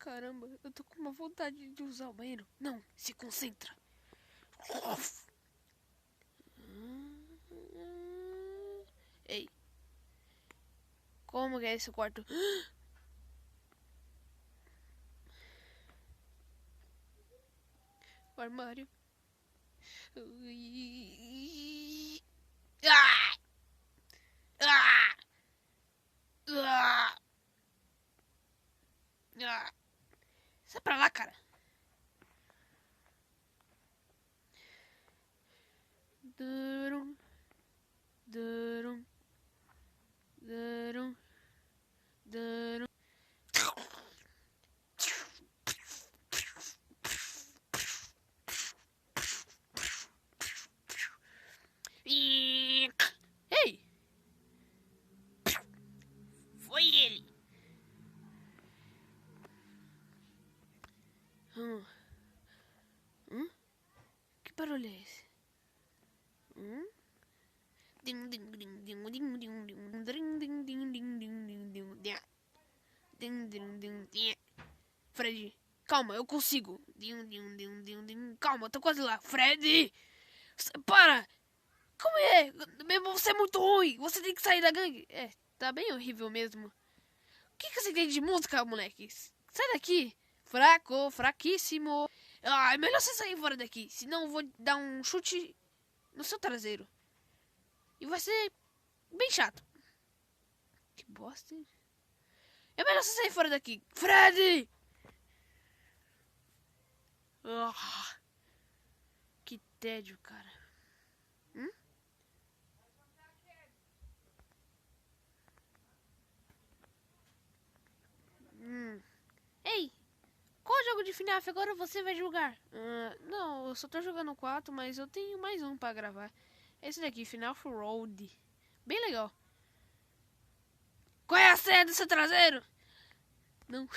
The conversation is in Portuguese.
Caramba, eu tô com uma vontade de usar o banheiro. Não, se concentra. Ei. Como que é esse quarto? O armário. Ah! Ah! Ah! Ah! Sai pra lá, cara. Durum. Durum. Durum. Durum. Ei! Foi ele. Que barulho é esse? Ding ding ding ding ding ding ding ding ding ding ding ding ding ding ding ding ding ding. Fred, calma, eu consigo. Ding ding ding ding ding. Calma, eu tô quase lá. Fred, para! Como é? Você é muito ruim. Você tem que sair da gangue. É, tá bem horrível mesmo. O que você tem de música, moleque? Sai daqui. Fraco, fraquíssimo. Ah, é melhor você sair fora daqui. Senão eu vou dar um chute no seu traseiro. E vai ser bem chato. Que bosta. É melhor você sair fora daqui. Fred! Ah, que tédio, cara. Ei, qual jogo de FNAF agora você vai jogar? Não, eu só tô jogando 4, mas eu tenho mais um pra gravar. Esse daqui, FNAF Road. Bem legal. Qual é a senha do seu traseiro? Não.